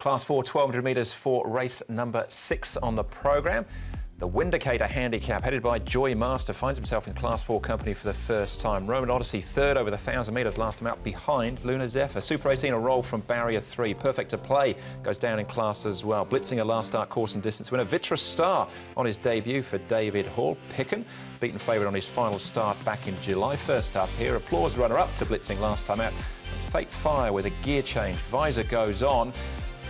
Class 4, 1200 metres for race number 6 on the programme. The Windicator handicap, headed by Joy Master, finds himself in Class 4 company for the first time. Roman Odyssey, third over the 1,000 metres, last time out behind Lunar Zephyr. Super 18, a roll from barrier 3. Perfect to play, goes down in class as well. Blitzing, a last start course and distance winner. Vitra Star on his debut for David Hall. Picken, beaten favourite on his final start back in July. First up here, Applause runner-up to Blitzing last time out. And Fate Fire with a gear change. Visor goes on.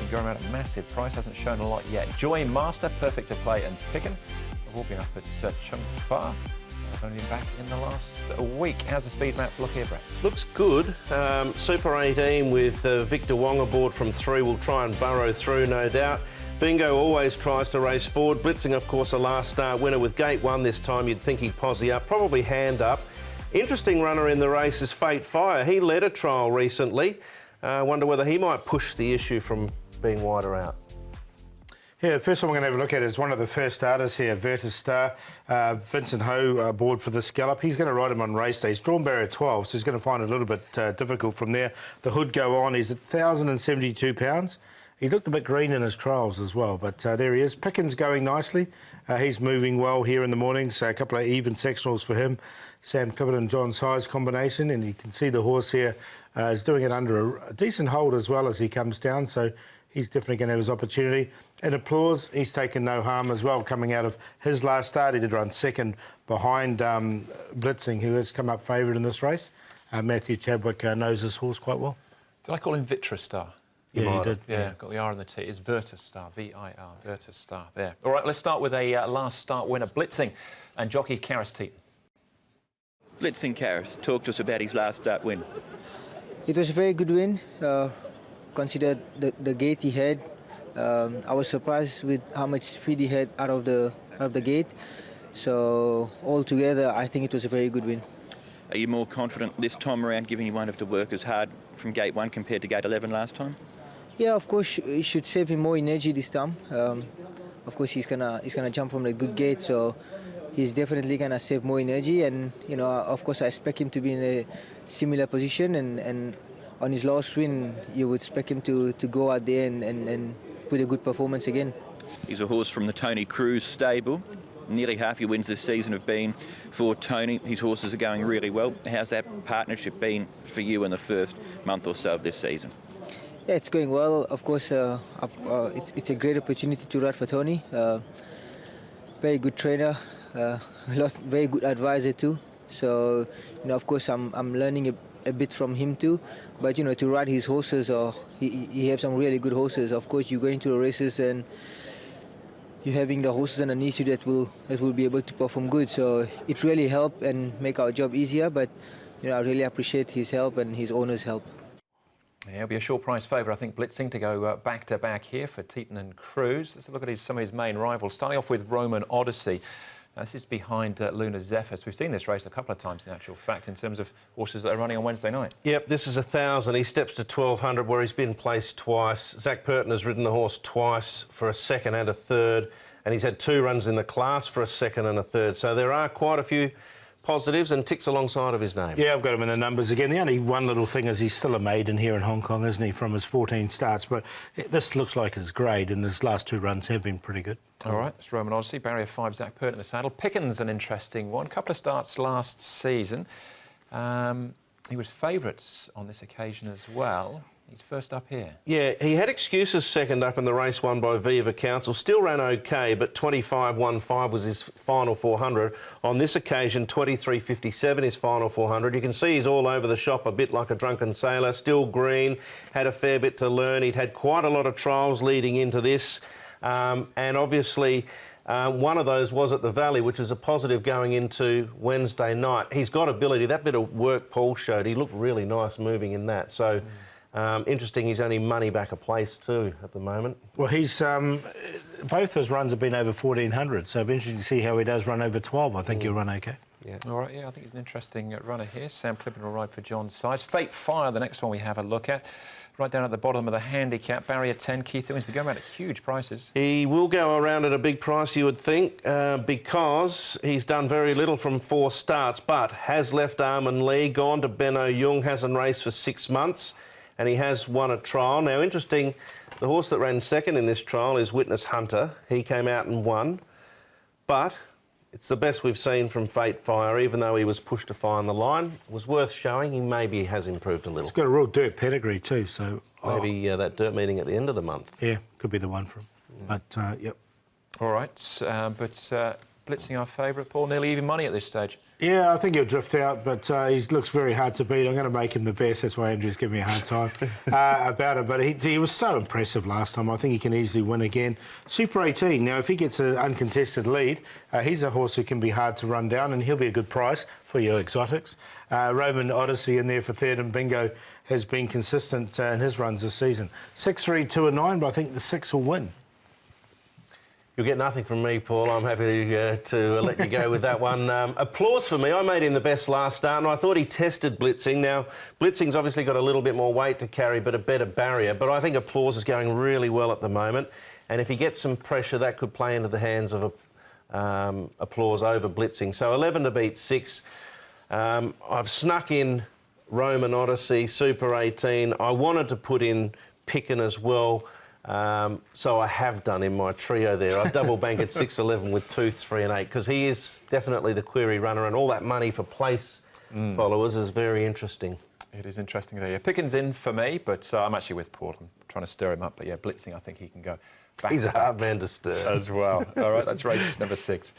Going around at a massive price, hasn't shown a lot yet. Joy Master, perfect to play, and Picken have all been up at Chung Fa. They've only been back in the last week. How's the speed map look here, Brett? Looks good. Super 18 with Victor Wong aboard from 3 will try and burrow through, no doubt. Bingo always tries to race forward. Blitzing, of course, a last start winner with gate 1 this time. You'd think he'd posse up, probably hand up. Interesting runner in the race is Fate Fire. He led a trial recently. Wonder whether he might push the issue from being wider out. Yeah, the first one we're going to have a look at is one of the first starters here, Vitra Star. Vincent Ho aboard for this gallop. He's going to ride him on race day. He's drawn barrier 12, so he's going to find it a little bit difficult from there. The hood go on. He's at 1,072 pounds. He looked a bit green in his trials as well, but there he is. Pickens going nicely. He's moving well here in the morning, so a couple of even sectionals for him. Sam Clifford and John Size combination, and you can see the horse here is doing it under a decent hold as well as he comes down, so he's definitely going to have his opportunity. And Applause, he's taken no harm as well, coming out of his last start. He did run second behind Blitzing, who has come up favourite in this race. Matthew Chadwick knows his horse quite well. Did I call him Vitra Star? Yeah, you did. Yeah, got the R and the T. It's Virtus Star, V-I-R, Virtus Star. There. All right, let's start with a last start winner, Blitzing, and jockey Karis Teaton. Blitzing Karis, talk to us about his last start win. It was a very good win. Considered the gate he had. I was surprised with how much speed he had out of the gate. So altogether, I think it was a very good win. Are you more confident this time around, given you won't have to work as hard from gate 1 compared to gate 11 last time? Yeah, of course, it should save him more energy this time. Of course, he's gonna jump from a good gate, so he's definitely gonna save more energy. And you know, of course, I expect him to be in a similar position. And on his last win, you would expect him to go out there and put a good performance again. He's a horse from the Tony Cruz stable. Nearly half your wins this season have been for Tony. His horses are going really well. How's that partnership been for you in the first month or so of this season? Yeah, it's going well. Of course, it's a great opportunity to ride for Tony. Very good trainer, very good advisor too. So, you know, of course, I'm learning a bit from him too. But you know, to ride his horses, he has some really good horses. Of course, you go into the races and you're having the horses underneath you that will be able to perform good. So it really helped and make our job easier. But you know, I really appreciate his help and his owner's help. Yeah, he'll be a short price favourite, I think, Blitzing to go back to back here for Teaton and Cruz. Let's have a look at some of his main rivals. Starting off with Roman Odyssey. This is behind Lunar Zephyr. We've seen this race a couple of times, in actual fact, in terms of horses that are running on Wednesday night. Yep, this is 1,000. He steps to 1,200, where he's been placed twice. Zach Purton has ridden the horse twice for a second and a third, and he's had 2 runs in the class for a second and a third. So there are quite a few positives and ticks alongside of his name. Yeah, I've got him in the numbers again. The only one little thing is he's still a maiden here in Hong Kong, isn't he, from his 14 starts. But this looks like his grade, and his last 2 runs have been pretty good. All right, it's Roman Odyssey, barrier 5, Zach Purton in the saddle. Pickens, an interesting one. A couple of starts last season. He was favourites on this occasion as well. He's first up here. Yeah, he had excuses second up in the race won by Viva Council. Still ran OK, but 25.15 was his final 400. On this occasion, 23.57 his final 400. You can see he's all over the shop, a bit like a drunken sailor. Still green, had a fair bit to learn. He'd had quite a lot of trials leading into this. And obviously, one of those was at the Valley, which is a positive going into Wednesday night. He's got ability. That bit of work Paul showed, he looked really nice moving in that. So interesting, he's only money back a place too at the moment. Well, he's both his runs have been over 1,400, so it'll be interesting to see how he does run over 12. I think he'll run OK. Yeah. All right, yeah, I think he's an interesting runner here. Sam Clippin will ride for John Size. Fate Fire, the next one we have a look at. Right down at the bottom of the handicap, barrier 10, Keith Owens. We're going around at huge prices. He will go around at a big price, you would think, because he's done very little from 4 starts, but has left Arm and Lee, gone to Benno Jung, hasn't raced for 6 months. and he has won a trial. Now, interesting, the horse that ran second in this trial is Witness Hunter. He came out and won, but it's the best we've seen from Fate Fire, even though he was pushed to find the line. It was worth showing. He maybe has improved a little. He's got a real dirt pedigree too, so... Maybe that dirt meeting at the end of the month. Yeah, could be the one for him. But, yep. All right, but Blitzing our favourite, Paul, nearly even money at this stage. Yeah, I think he'll drift out, but he looks very hard to beat. I'm going to make him the best. That's why Andrew's giving me a hard time about it. But he was so impressive last time. I think he can easily win again. Super 18. Now, if he gets an uncontested lead, he's a horse who can be hard to run down, and he'll be a good price for your exotics. Roman Odyssey in there for third, and Bingo has been consistent in his runs this season. 6, 3, 2 and 9, but I think the 6 will win. You'll get nothing from me, Paul. I'm happy to let you go with that one. Applause for me. I made him the best last start, and I thought he tested Blitzing. Now, Blitzing's obviously got a little bit more weight to carry, but a better barrier. But I think Applause is going really well at the moment, and if he gets some pressure, that could play into the hands of Applause over Blitzing. So 11 to beat 6. I've snuck in Roman Odyssey, Super 18. I wanted to put in Pickin as well. So I have done in my trio there. I've double banked 6-11 with 2, 3 and 8 because he is definitely the query runner, and all that money for place followers is very interesting. It is interesting there. Yeah, Pickin's in for me, but I'm actually with Paul. I'm trying to stir him up, but yeah, Blitzing, I think he can go back. He's a hard man to stir as well. All right, that's race number 6.